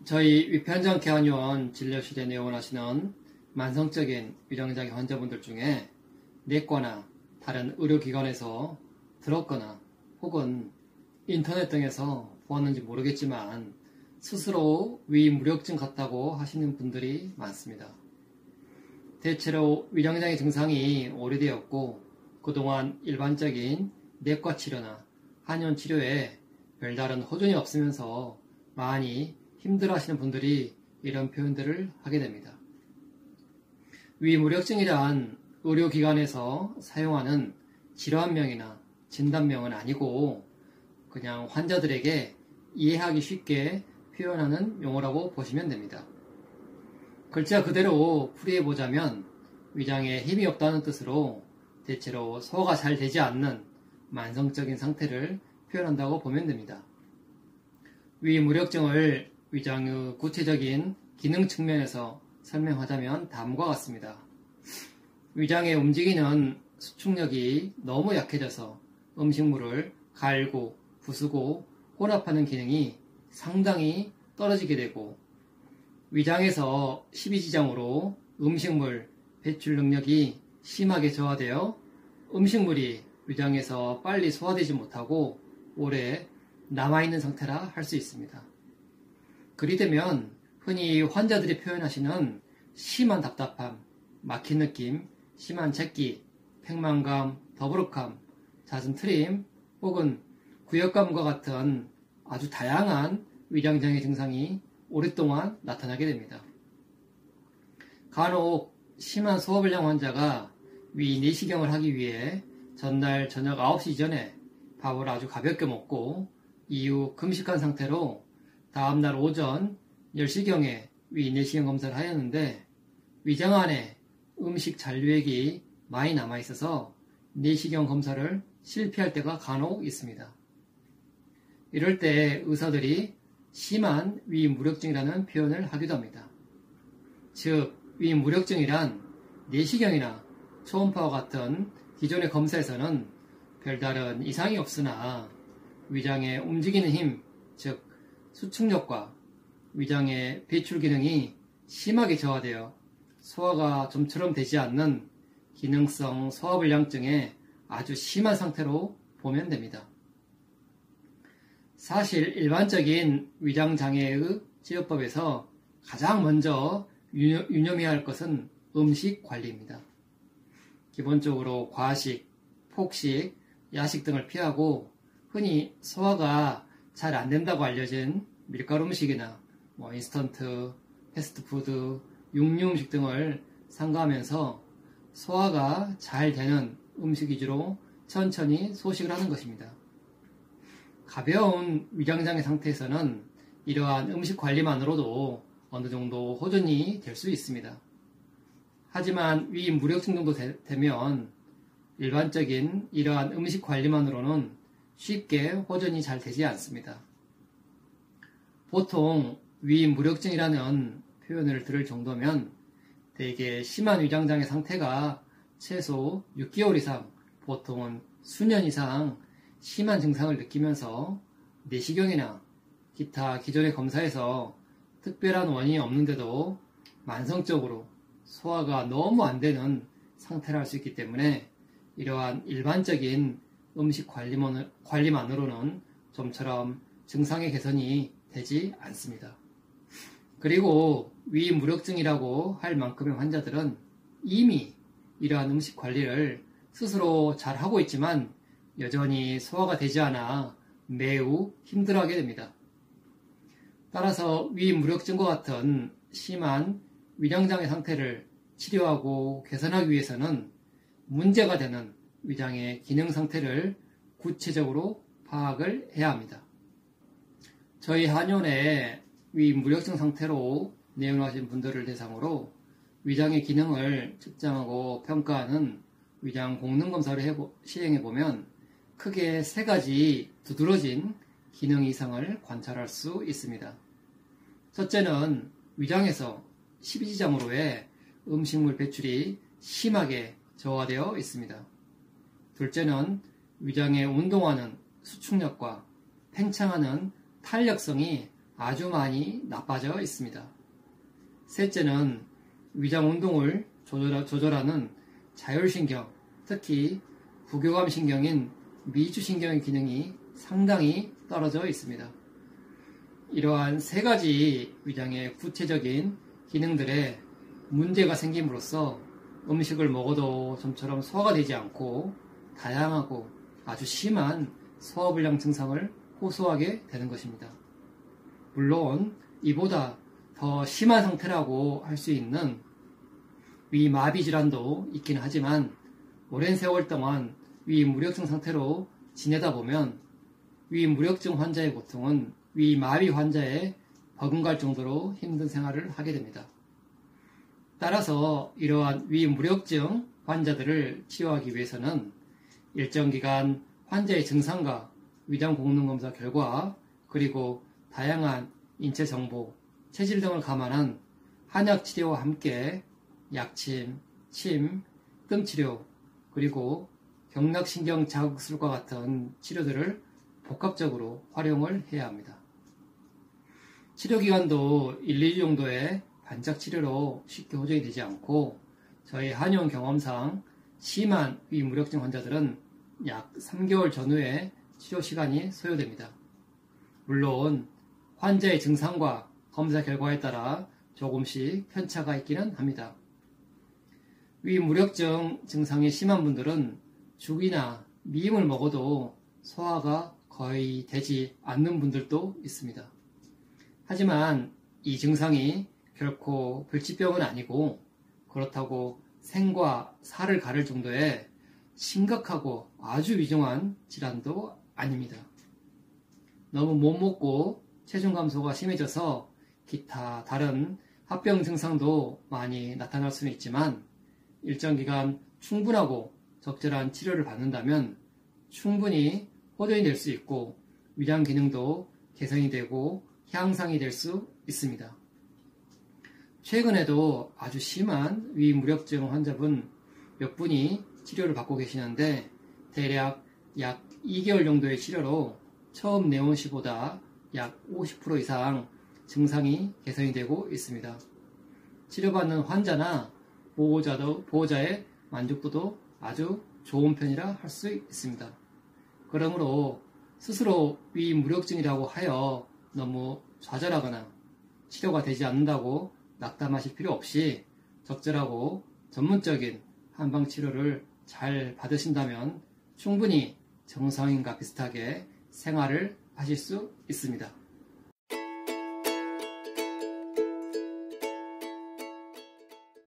저희 위편장 개원요원 진료실에 내원하시는 만성적인 위장장애 환자분들 중에 내과나 다른 의료기관에서 들었거나 혹은 인터넷 등에서 보았는지 모르겠지만 스스로 위무력증 같다고 하시는 분들이 많습니다. 대체로 위장장애 증상이 오래되었고 그동안 일반적인 내과 치료나 한의원 치료에 별다른 호전이 없으면서 많이 힘들어하시는 분들이 이런 표현들을 하게 됩니다. 위무력증이란 의료기관에서 사용하는 질환명이나 진단명은 아니고 그냥 환자들에게 이해하기 쉽게 표현하는 용어라고 보시면 됩니다. 글자 그대로 풀이해보자면 위장에 힘이 없다는 뜻으로 대체로 소화가 잘 되지 않는 만성적인 상태를 표현한다고 보면 됩니다. 위무력증을 위장의 구체적인 기능 측면에서 설명하자면 다음과 같습니다. 위장에 움직이는 수축력이 너무 약해져서 음식물을 갈고 부수고 혼합하는 기능이 상당히 떨어지게 되고 위장에서 십이지장으로 음식물 배출 능력이 심하게 저하되어 음식물이 위장에서 빨리 소화되지 못하고 오래 남아있는 상태라 할 수 있습니다. 그리 되면 흔히 환자들이 표현하시는 심한 답답함, 막힌 느낌, 심한 채기, 팽만감, 더부룩함, 잦은 트림 혹은 구역감과 같은 아주 다양한 위장장애 증상이 오랫동안 나타나게 됩니다. 간혹 심한 소화불량 환자가 위 내시경을 하기 위해 전날 저녁 9시 전에 밥을 아주 가볍게 먹고 이후 금식한 상태로 다음날 오전 10시경에 위 내시경 검사를 하였는데 위장 안에 음식 잔류액이 많이 남아있어서 내시경 검사를 실패할 때가 간혹 있습니다. 이럴 때 의사들이 심한 위무력증이라는 표현을 하기도 합니다. 즉, 위무력증이란 내시경이나 초음파와 같은 기존의 검사에서는 별다른 이상이 없으나 위장의 움직이는 힘, 즉 수축력과 위장의 배출 기능이 심하게 저하되어 소화가 좀처럼 되지 않는 기능성 소화불량증의 아주 심한 상태로 보면 됩니다. 사실 일반적인 위장장애의 치료법에서 가장 먼저 유념해야 할 것은 음식 관리입니다. 기본적으로 과식, 폭식, 야식 등을 피하고 흔히 소화가 잘 안 된다고 알려진 밀가루 음식이나 인스턴트, 패스트푸드, 육류 음식 등을 삼가하면서 소화가 잘 되는 음식 위주로 천천히 소식을 하는 것입니다. 가벼운 위장장애 상태에서는 이러한 음식 관리만으로도 어느 정도 호전이 될 수 있습니다. 하지만 위무력증 정도 되면 일반적인 이러한 음식 관리만으로는 쉽게 호전이 잘 되지 않습니다. 보통 위무력증이라는 표현을 들을 정도면 대개 심한 위장장애 상태가 최소 6개월 이상, 보통은 수년 이상 심한 증상을 느끼면서 내시경이나 기타 기존의 검사에서 특별한 원인이 없는데도 만성적으로 소화가 너무 안 되는 상태라 할 수 있기 때문에 이러한 일반적인 음식 관리만으로는 좀처럼 증상의 개선이 되지 않습니다. 그리고 위무력증이라고 할 만큼의 환자들은 이미 이러한 음식 관리를 스스로 잘 하고 있지만 여전히 소화가 되지 않아 매우 힘들어하게 됩니다. 따라서 위무력증과 같은 심한 위장장애 상태를 치료하고 개선하기 위해서는 문제가 되는 위장의 기능 상태를 구체적으로 파악을 해야 합니다. 저희 한의원에 위무력증 상태로 내원하신 분들을 대상으로 위장의 기능을 측정하고 평가하는 위장 공능 검사를 시행해보면 크게 3가지 두드러진 기능 이상을 관찰할 수 있습니다. 첫째는 위장에서 십이지장으로의 음식물 배출이 심하게 저하되어 있습니다. 둘째는 위장의 운동하는 수축력과 팽창하는 탄력성이 아주 많이 나빠져 있습니다. 셋째는 위장 운동을 조절하는 자율신경, 특히 부교감 신경인 미주신경의 기능이 상당히 떨어져 있습니다. 이러한 세 가지 위장의 구체적인 기능들에 문제가 생김으로써 음식을 먹어도 좀처럼 소화가 되지 않고 다양하고 아주 심한 소화불량 증상을 호소하게 되는 것입니다. 물론 이보다 더 심한 상태라고 할 수 있는 위마비 질환도 있긴 하지만 오랜 세월 동안 위무력증 상태로 지내다 보면 위무력증 환자의 고통은 위마비 환자에 버금갈 정도로 힘든 생활을 하게 됩니다. 따라서 이러한 위무력증 환자들을 치료하기 위해서는 일정 기간 환자의 증상과 위장功能 검사 결과 그리고 다양한 인체 정보, 체질 등을 감안한 한약 치료와 함께 약침, 침, 뜸치료, 그리고 경락신경 자극술과 같은 치료들을 복합적으로 활용을 해야 합니다. 치료기간도 1, 2주 정도의 반짝 치료로 쉽게 호전이 되지 않고 저희 한의원 경험상 심한 위무력증 환자들은 약 3개월 전후에 치료 시간이 소요됩니다. 물론 환자의 증상과 검사 결과에 따라 조금씩 편차가 있기는 합니다. 위무력증 증상이 심한 분들은 죽이나 미음을 먹어도 소화가 거의 되지 않는 분들도 있습니다. 하지만 이 증상이 결코 불치병은 아니고 그렇다고 생과 사를 가를 정도의 심각하고 아주 위중한 질환도 아닙니다. 너무 못 먹고 체중 감소가 심해져서 기타 다른 합병 증상도 많이 나타날 수는 있지만 일정 기간 충분하고 적절한 치료를 받는다면 충분히 호전이 될 수 있고 위장 기능도 개선이 되고 향상이 될 수 있습니다. 최근에도 아주 심한 위무력증 환자분 몇 분이 치료를 받고 계시는데 대략 약 2개월 정도의 치료로 처음 내온 시보다 약 50% 이상 증상이 개선이 되고 있습니다. 치료받는 환자나 보호자의 만족도도 아주 좋은 편이라 할 수 있습니다. 그러므로 스스로 위무력증이라고 하여 너무 좌절하거나 치료가 되지 않는다고 낙담하실 필요 없이 적절하고 전문적인 한방치료를 잘 받으신다면 충분히 정상인과 비슷하게 생활을 하실 수 있습니다.